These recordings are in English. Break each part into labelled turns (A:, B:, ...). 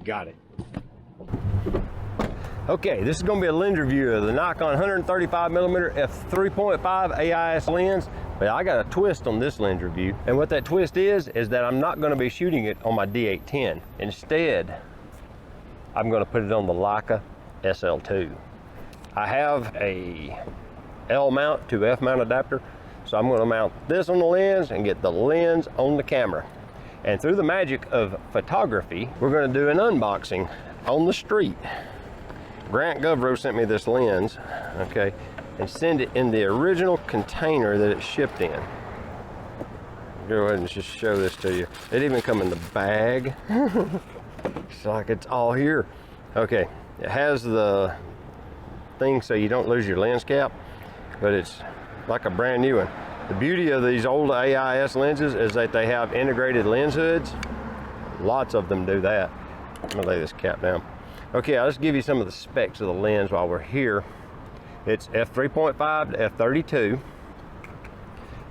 A: Got it. Okay, this is going to be a lens review of the Nikon 135mm f3.5 AIS lens, but I got a twist on this lens review. And what that twist is that I'm not going to be shooting it on my D810. Instead, I'm going to put it on the Leica SL2. I have a L mount to F mount adapter, so I'm going to mount this on the lens and get the lens on the camera. And through the magic of photography, we're going to do an unboxing on the street. Grant Govro sent me this lens, okay, and send it in the original container that it's shipped in. Go ahead and just show this to you. It even come in the bag. It's like it's all here. Okay, it has the thing so you don't lose your lens cap, but it's like a brand new one. The beauty of these old AIS lenses is that they have integrated lens hoods. Lots of them do that. I'm gonna lay this cap down. Okay, I'll just give you some of the specs of the lens while we're here. It's f3.5 to f32.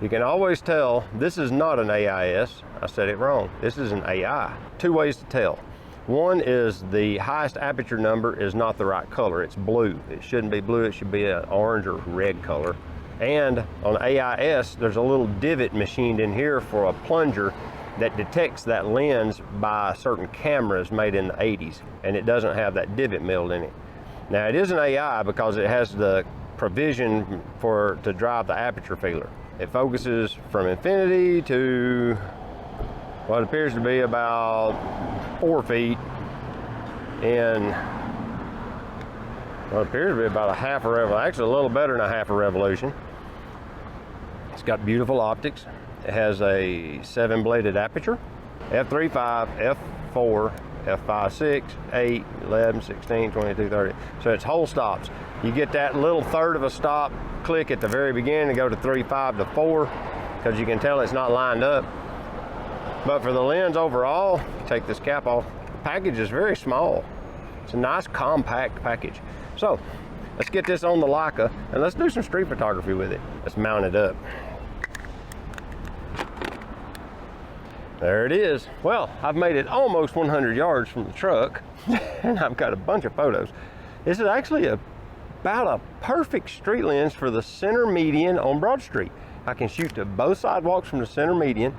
A: You can always tell this is not an AIS. I said it wrong. This is an AI. Two ways to tell. One is the highest aperture number is not the right color. It's blue. It shouldn't be blue. It should be an orange or red color. And on AIS, there's a little divot machined in here for a plunger that detects that lens by certain cameras made in the 80s, and it doesn't have that divot milled in it. Now it is an AI because it has the provision to drive the aperture feeler. It focuses from infinity to what appears to be about 4 feet in what appears to be about a half a revolution, actually a little better than a half a revolution. It's got beautiful optics. It has a 7-bladed aperture, f3.5, f4, f5, 6, 8, 11, 16, 22, 30. So it's whole stops. You get that little third of a stop click at the very beginning and go to 3.5 to 4 because you can tell it's not lined up. But for the lens overall, take this cap off, the package is very small. It's a nice compact package. So let's get this on the Leica and let's do some street photography with it. Let's mount it up. There it is. Well, I've made it almost 100 yards from the truck and I've got a bunch of photos. This is actually about a perfect street lens for the center median on Broad Street. I can shoot to both sidewalks from the center median.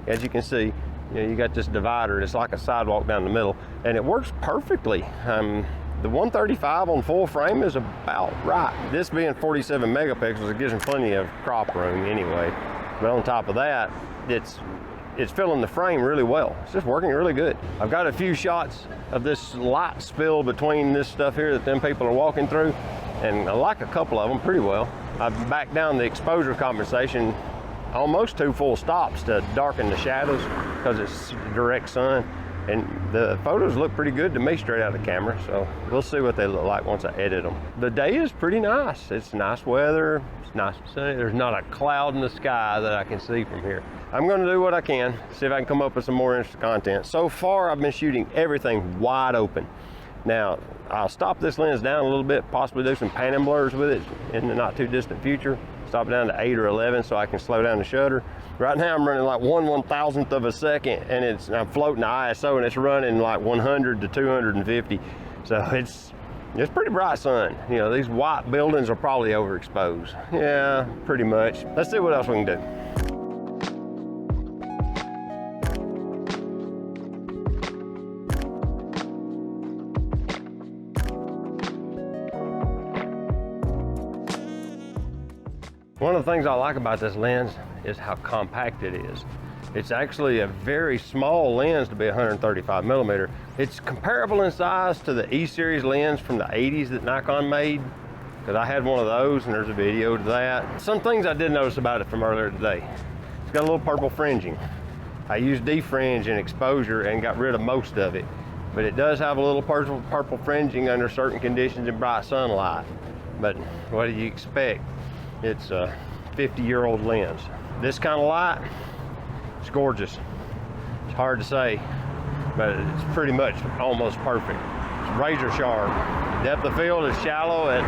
A: As you can see, you got this divider. It's like a sidewalk down the middle and it works perfectly. The 135 on full frame is about right. This being 47 megapixels, it gives them plenty of crop room anyway. But on top of that, it's filling the frame really well. It's just working really good. I've got a few shots of this light spill between this stuff here that them people are walking through, and I like a couple of them pretty well. I've backed down the exposure compensation almost 2 full stops to darken the shadows because it's direct sun, and the photos look pretty good to me straight out of the camera, so we'll see what they look like once I edit them. The day is pretty nice. It's nice weather. It's nice and sunny. There's not a cloud in the sky that I can see from here. I'm going to do what I can, see if I can come up with some more interesting content. So far, I've been shooting everything wide open. Now, I'll stop this lens down a little bit, possibly do some pan and blurs with it in the not too distant future. Stop it down to 8 or 11 so I can slow down the shutter. Right now, I'm running like 1/1000th of a second, and I'm floating the ISO, and it's running like 100 to 250. So it's pretty bright sun. You know, these white buildings are probably overexposed. Yeah, pretty much. Let's see what else we can do. One of the things I like about this lens is how compact it is. It's actually a very small lens to be 135mm. It's comparable in size to the E-series lens from the 80s that Nikon made, because I had one of those and there's a video to that. Some things I did notice about it from earlier today. It's got a little purple fringing. I used defringe and exposure and got rid of most of it, but it does have a little purple fringing under certain conditions in bright sunlight. But what do you expect? It's a 50-year-old lens. This kind of light, it's gorgeous. It's hard to say, but it's pretty much almost perfect. It's razor sharp. Depth of field is shallow at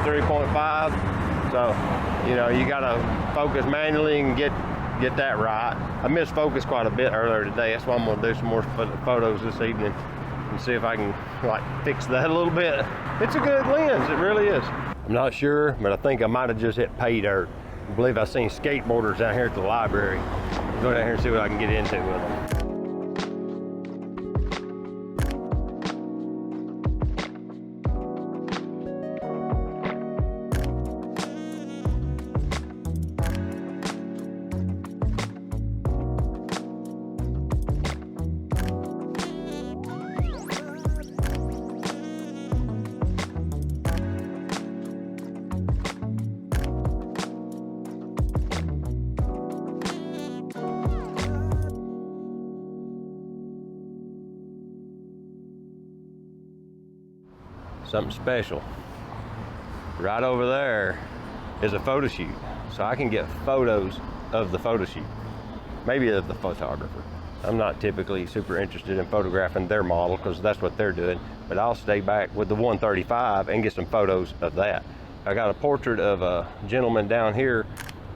A: f3.5, so you know you gotta focus manually and get that right. I missed focus quite a bit earlier today. That's why I'm gonna do some more photos this evening. and see if I can like fix that a little bit. It's a good lens, it really is. I'm not sure, but I think I might have just hit pay dirt. I believe I've seen skateboarders down here at the library. I'll go down here and see what I can get into with them. Something special. Right over there is a photo shoot. So I can get photos of the photo shoot. Maybe of the photographer. I'm not typically super interested in photographing their model because that's what they're doing, but I'll stay back with the 135 and get some photos of that. I got a portrait of a gentleman down here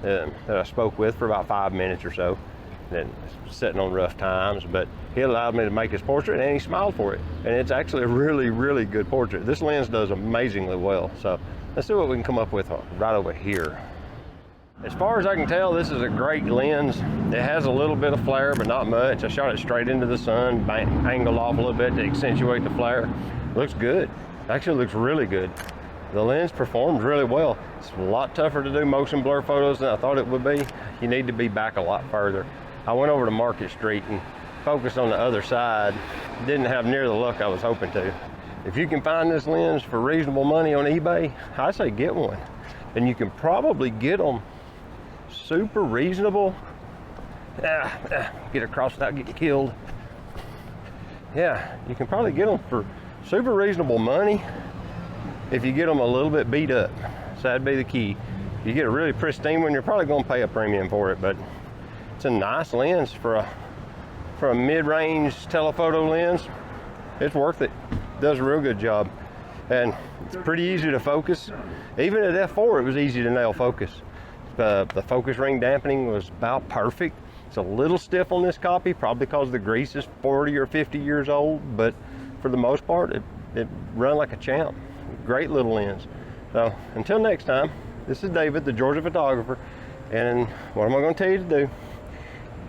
A: that I spoke with for about 5 minutes or so. Then sitting on rough times, but he allowed me to make his portrait and he smiled for it. And it's actually a really, really good portrait. This lens does amazingly well. So let's see what we can come up with right over here. As far as I can tell, this is a great lens. It has a little bit of flare, but not much. I shot it straight into the sun, angled off a little bit to accentuate the flare. Looks good. Actually looks really good. The lens performs really well. It's a lot tougher to do motion blur photos than I thought it would be. You need to be back a lot further. I went over to Market Street and focused on the other side. Didn't have near the luck I was hoping to. If you can find this lens for reasonable money on eBay, I say get one. And you can probably get them super reasonable. Get across without getting killed. Yeah, you can probably get them for super reasonable money if you get them a little bit beat up. So that'd be the key. If you get a really pristine one, you're probably gonna pay a premium for it, but it's a nice lens for a mid-range telephoto lens. It's worth it. Does a real good job. And it's pretty easy to focus. Even at f4, it was easy to nail focus. The focus ring dampening was about perfect. It's a little stiff on this copy, probably because the grease is 40 or 50 years old, but for the most part, it run like a champ. Great little lens. So until next time, this is David, the Georgia photographer, and what am I going to tell you to do?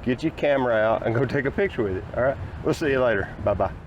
A: Get your camera out and go take a picture with it. All right, we'll see you later. Bye-bye.